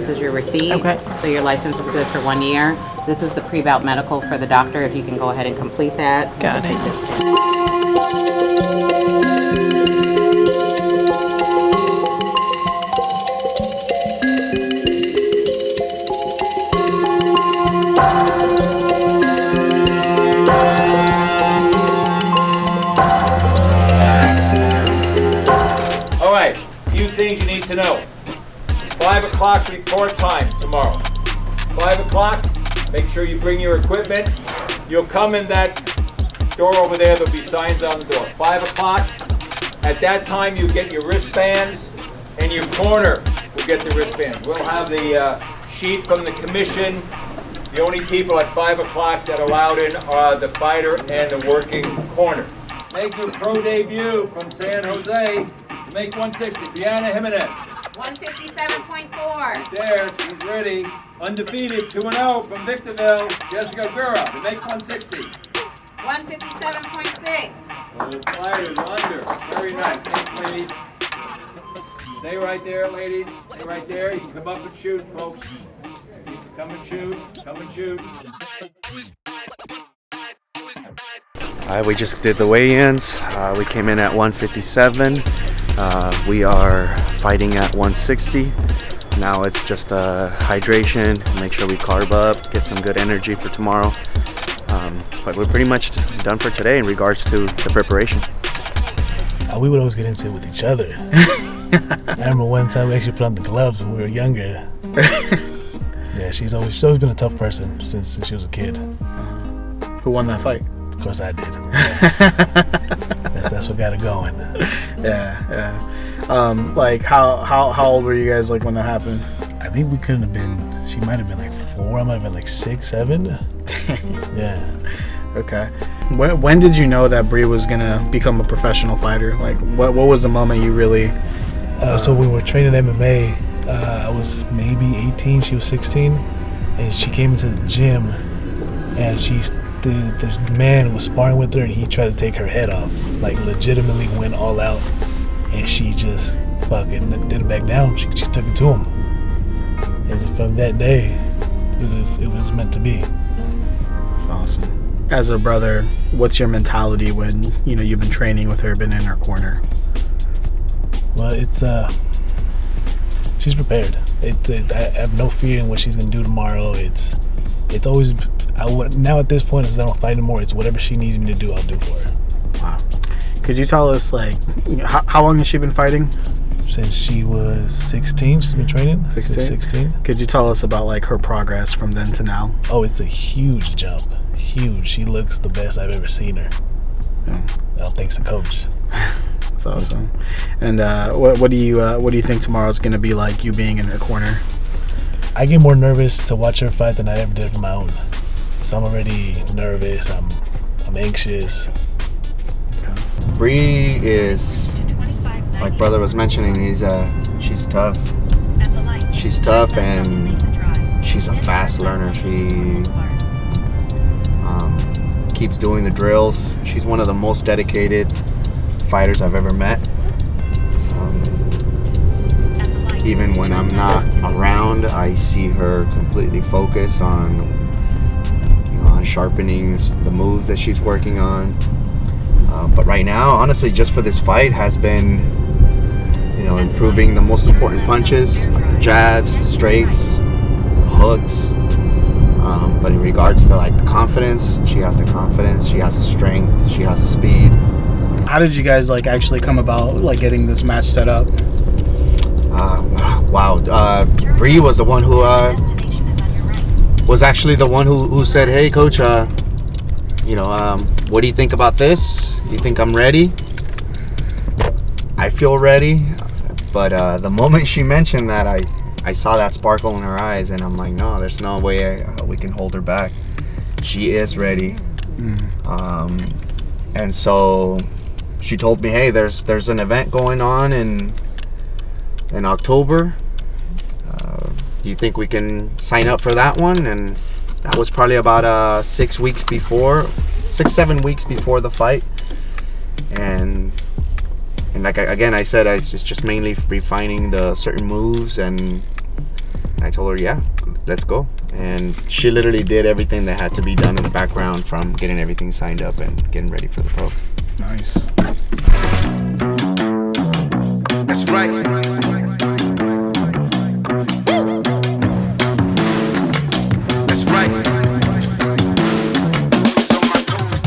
This is your receipt. Okay. So your license is good for 1 year. This is the pre-bout medical for the doctor. If you can go ahead and complete that. Got it. All right, few things you need to know. 5 o'clock report time tomorrow. 5 o'clock, make sure you bring your equipment. You'll come in that door over there, there'll be signs on the door. 5 o'clock, at that time you get your wristbands and your corner will get the wristbands. We'll have the sheet from the commission. The only people at 5 o'clock that are allowed in are the fighter and the working corner. Make your pro debut from San Jose to make 160. Brianna Jimenez. 157.4. There, she's ready. Undefeated, 2-0 from Victorville. Jessica Gura to make 160. 157.6. Well, the fighters under. Very nice. Thanks, ladies. Stay right there, ladies. Stay right there. You can come up and shoot, folks. You can come and shoot. Come and shoot. We just did the weigh-ins. We came in at 157. We are fighting at 160. Now it's just hydration, make sure we carb up, get some good energy for tomorrow. But we're pretty much done for today in regards to the preparation. We would always get into it with each other. I remember one time we actually put on the gloves when we were younger. Yeah, she's always been a tough person since she was a kid. Who won that fight? Of course I did. That's what got it going. Yeah. Like how old were you guys like when that happened? I think we couldn't have been. She might have been like 4. I might have been like 6, 7. Yeah. Okay. When did you know that Bree was gonna become a professional fighter? Like, what was the moment you really? So we were training MMA. I was maybe 18. She was 16, and she came into the gym, and this man was sparring with her, and he tried to take her head off. Like, legitimately went all out, and she just fucking didn't back down. She took it to him, and from that day, it was meant to be. That's awesome. As a brother, what's your mentality when you've been training with her, been in her corner? Well, it's she's prepared. I have no fear in what she's gonna do tomorrow. It's always now at this point, I don't fight anymore. It's whatever she needs me to do, I'll do for her. Wow. Could you tell us how long has she been fighting? Since she was 16, she's been training. 16. Could you tell us about her progress from then to now? Oh, it's a huge jump. Huge. She looks the best I've ever seen her. Yeah. Well, thanks to coach. That's awesome. And what do you think tomorrow's gonna be like, you being in her corner? I get more nervous to watch her fight than I ever did for my own. So I'm already nervous. I'm anxious. Bree is, like brother was mentioning, she's tough. She's tough and she's a fast learner. She keeps doing the drills. She's one of the most dedicated fighters I've ever met. Even when I'm not around, I see her completely focused on sharpening the moves that she's working on. But right now, honestly, just for this fight has been, improving the most important punches, like the jabs, the straights, the hooks. But in regards to the confidence, she has the confidence, she has the strength, she has the speed. How did you guys actually come about getting this match set up? Wow. Bree was the one who was actually the one who said, "Hey, coach, what do you think about this? Do you think I'm ready?" I feel ready, but the moment she mentioned that, I saw that sparkle in her eyes, and I'm like, no, there's no way we can hold her back. She is ready. And so she told me, hey, there's an event going on in October. Do you think we can sign up for that one? And that was probably about 7 weeks before the fight. And like I said, it's just mainly refining the certain moves, and I told her, yeah, let's go. And she literally did everything that had to be done in the background, from getting everything signed up and getting ready for the pro. Nice. That's right. That's right. It's on my toes.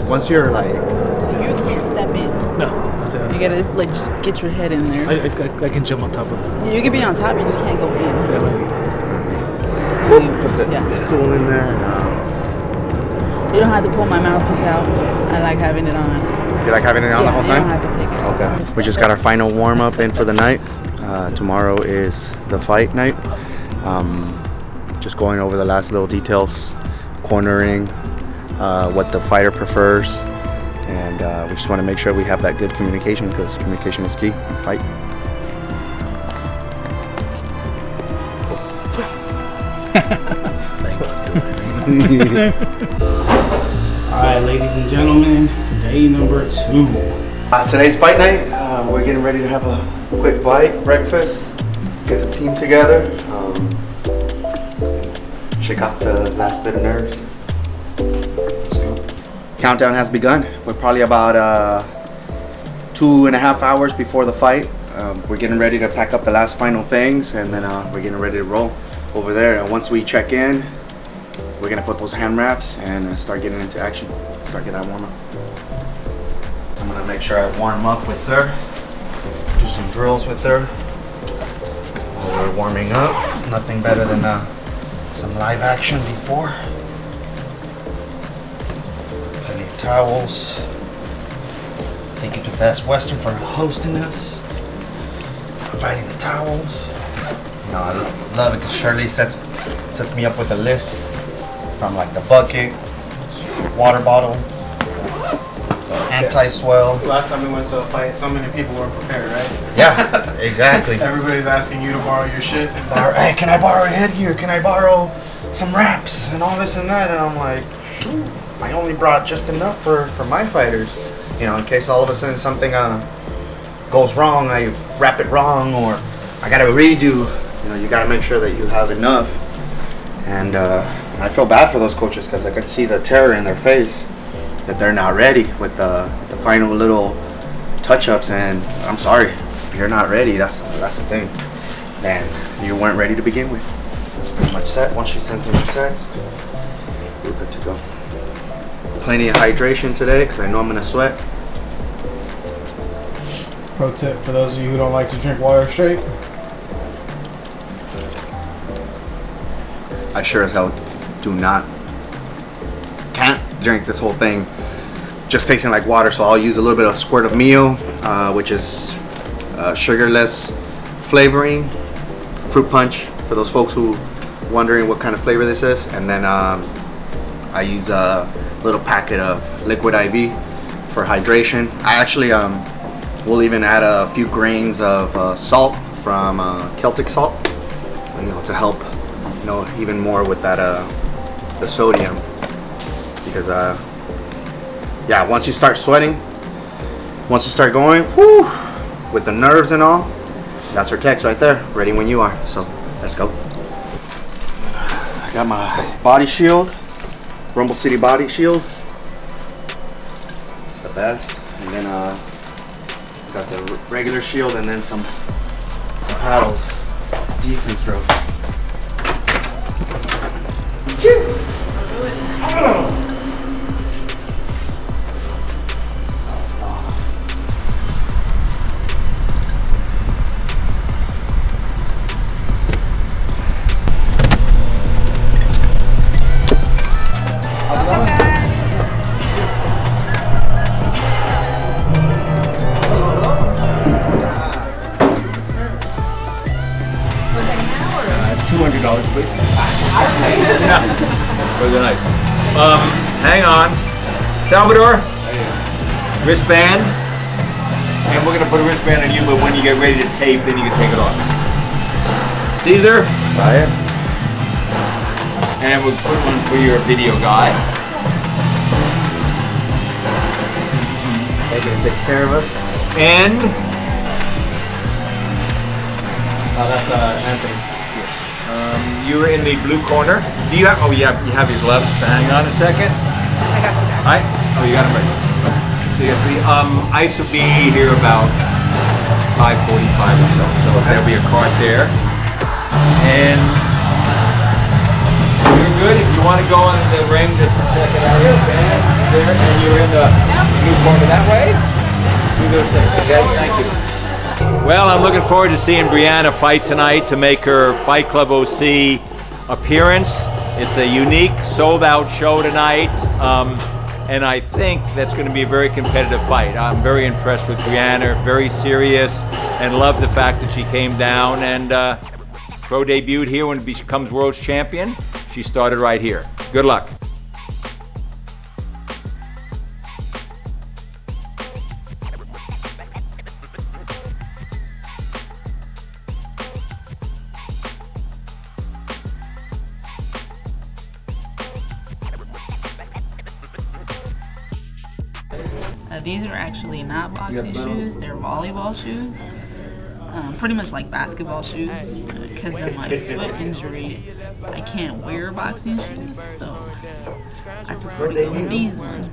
Once you're like, So you can't step in. No, I said, You gotta like just get your head in there. I can jump on top of it. You can be on top, you just can't go in. Yeah, So you, yeah. stool in there. You don't have to pull my mouthpiece out. I like having it on. You like having it on the whole You time? don't have to take it out. Okay. We just got our final warm up in for the night. Tomorrow is the fight night. Just going over the last little details, cornering, what the fighter prefers, and we just want to make sure we have that good communication, because communication is key in fight. All right, ladies and gentlemen, day number 2. Today's fight night. We're getting ready to have a quick bite, breakfast, get the team together, shake off the last bit of nerves. Let's go. Countdown has begun. We're probably about 2.5 hours before the fight. We're getting ready to pack up the last final things, and then we're getting ready to roll over there. And once we check in, we're gonna put those hand wraps and start getting into action. Start getting that warm up. I'm gonna make sure I warm up with her. Do some drills with her while we're warming up. It's nothing better than some live action before. Plenty of towels. Thank you to Best Western for hosting us, providing the towels. You know, I love it because Shirley sets me up with a list from like the bucket, water bottle, anti-swell. Last time we went to a fight, so many people weren't prepared, right? Yeah, exactly. Everybody's asking you to borrow your shit. Hey, can I borrow a headgear? Can I borrow some wraps and all this and that? And I'm like, shoot, I only brought just enough for my fighters. You know, in case all of a sudden something goes wrong, I wrap it wrong, or I gotta redo. You know, you gotta make sure that you have enough. And I feel bad for those coaches, because I can see the terror in their face that they're not ready with the final little touch-ups. And I'm sorry, if you're not ready, that's the thing. Man, you weren't ready to begin with. It's pretty much set. Once she sends me the text, we're good to go. Plenty of hydration today, because I know I'm gonna sweat. Pro tip for those of you who don't like to drink water straight. I sure as hell can't drink this whole thing just tasting like water, so I'll use a little bit of squirt of Mio, which is sugarless flavoring, fruit punch for those folks who wondering what kind of flavor this is. And then I use a little packet of liquid IV for hydration. I actually will even add a few grains of salt from Celtic salt, you know, to help, you know, even more with that the sodium, because yeah, once you start sweating, once you start going, whoo, with the nerves and all, that's her text right there, ready when you are. So let's go. I got my body shield, Rumble City body shield. It's the best. And then got the regular shield, and then some paddles, deep throat. $200, please. For the night. Hang on. Salvador, wristband. And we're gonna put a wristband on you, but when you get ready to tape, then you can take it off. Caesar. Right. And we'll put one for your video guy. They're gonna take care of us. And That's Anthony. you're in the blue corner. Do you have? Oh, you have your gloves. Hang on a second. I got you guys. Oh, you got it right. So you have the ice will be here about 5:45 or so. So there'll be a cart there. And you're good. If you want to go in the ring just to check it out, you can. There, and you're in the blue corner that way. You go same. Okay, thank you. Well, I'm looking forward to seeing Brianna fight tonight to make her Fight Club OC appearance. It's a unique, sold-out show tonight, and I think that's going to be a very competitive fight. I'm very impressed with Brianna, very serious, and love the fact that she came down and pro debuted here when she becomes world's champion. She started right here. Good luck. These are actually not boxing shoes, they're volleyball shoes. Pretty much like basketball shoes. Because of my foot injury, I can't wear boxing shoes, so I prefer to go with these ones.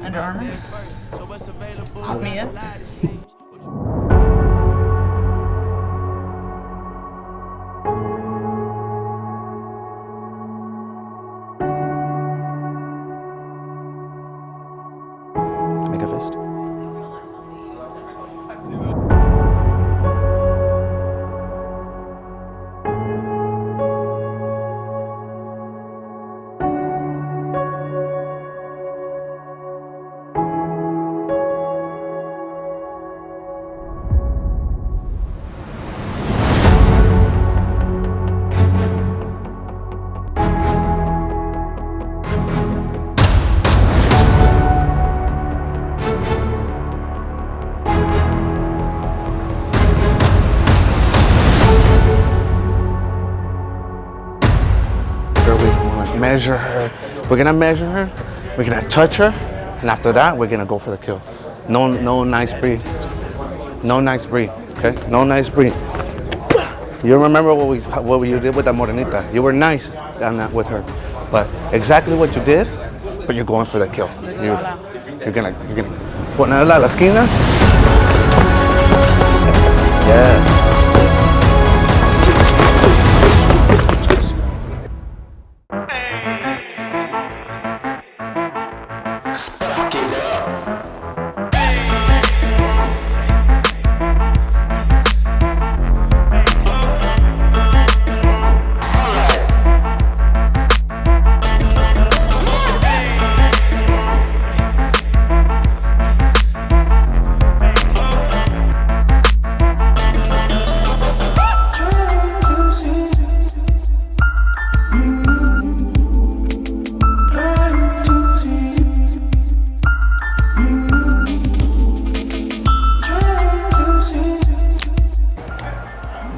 Under Armour? Hook me up. Make a fist. Measure her. We're gonna measure her. We're gonna touch her, and after that, we're gonna go for the kill. No nice breed. No nice breed. Okay. No nice breed. You remember what you did with that morenita? You were nice on that with her, but exactly what you did. But you're going for the kill. You're gonna ponerla a la esquina. Yeah.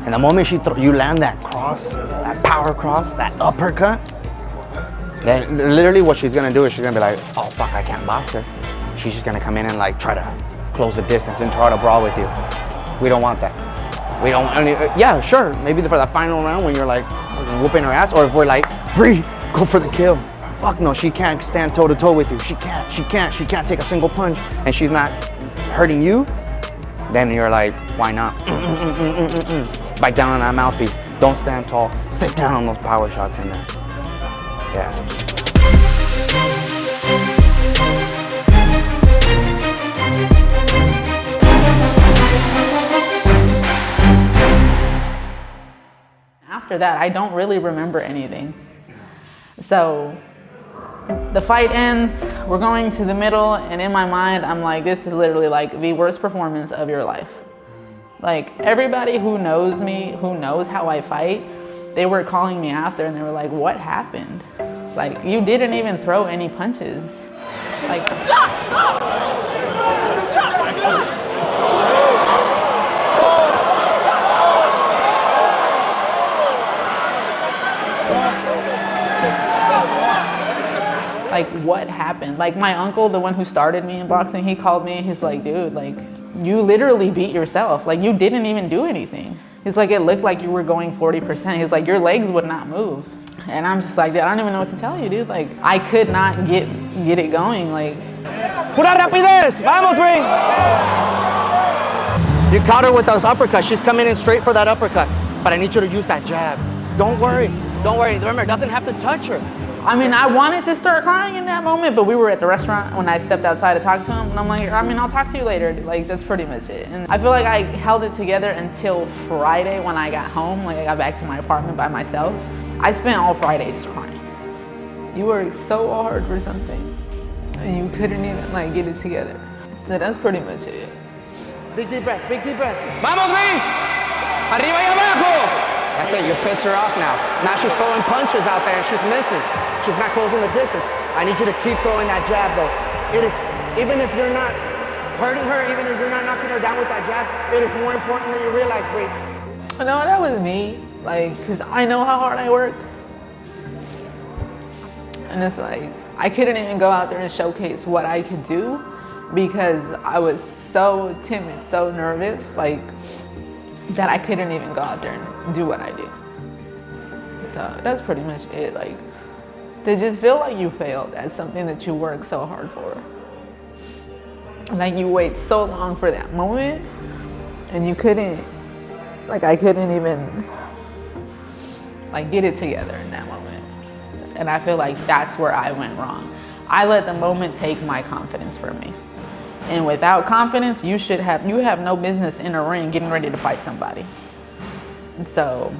And the moment you land that cross, that power cross, that uppercut, then literally what she's gonna do is she's gonna be like, oh fuck, I can't box her. She's just gonna come in and like try to close the distance and try to brawl with you. We don't want that. We don't, yeah, sure, maybe for the final round when you're like whooping her ass, or if we're like, Bree, go for the kill. Fuck no, she can't stand toe to toe with you. She can't take a single punch and she's not hurting you. Then you're like, why not? Bite down on that mouthpiece. Don't stand tall. sit down on those power shots in there. Yeah. After that, I don't really remember anything. So the fight ends, we're going to the middle, and in my mind, I'm like, this is literally like the worst performance of your life. Like, everybody who knows me, who knows how I fight, they were calling me after and they were like, what happened? Like, you didn't even throw any punches. Like, like, what happened? Like, my uncle, the one who started me in boxing, he called me, he's like, dude, like, you literally beat yourself. Like, you didn't even do anything. He's like, it looked like you were going 40%. He's like, your legs would not move. And I'm just like, dude, I don't even know what to tell you, dude. Like, I could not get it going. Like, Pura rapidez! Vamos, ring! You caught her with those uppercuts. She's coming in straight for that uppercut. But I need you to use that jab. Don't worry. Don't worry. Remember, it doesn't have to touch her. I mean, I wanted to start crying in that moment, but we were at the restaurant when I stepped outside to talk to him. And I'm like, I mean, I'll talk to you later. Like, that's pretty much it. And I feel like I held it together until Friday when I got home. Like, I got back to my apartment by myself. I spent all Friday just crying. You worked so hard for something, and you couldn't even, like, get it together. So that's pretty much it. Big deep breath, big deep breath. Vamos, ring! Arriba y abajo! That's it, you pissed her off now. Now she's throwing punches out there and she's missing. She's not closing the distance. I need you to keep throwing that jab though. It is, even if you're not hurting her, even if you're not knocking her down with that jab, it is more important than you realize, Bree. No, that was me. Like, cause I know how hard I work. And it's like, I couldn't even go out there and showcase what I could do because I was so timid, so nervous, like, that I couldn't even go out there and do what I do. So that's pretty much it. Like, to just feel like you failed at something that you worked so hard for. Like, you wait so long for that moment and you couldn't, like, I couldn't even, like, get it together in that moment. And I feel like that's where I went wrong. I let the moment take my confidence from me. And without confidence, you have no business in a ring getting ready to fight somebody. And so,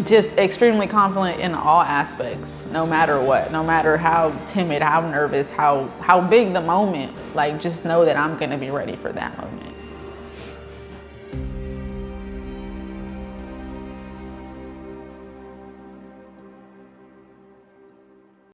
just extremely confident in all aspects, no matter what, no matter how timid, how nervous, how big the moment, like, just know that I'm gonna be ready for that moment.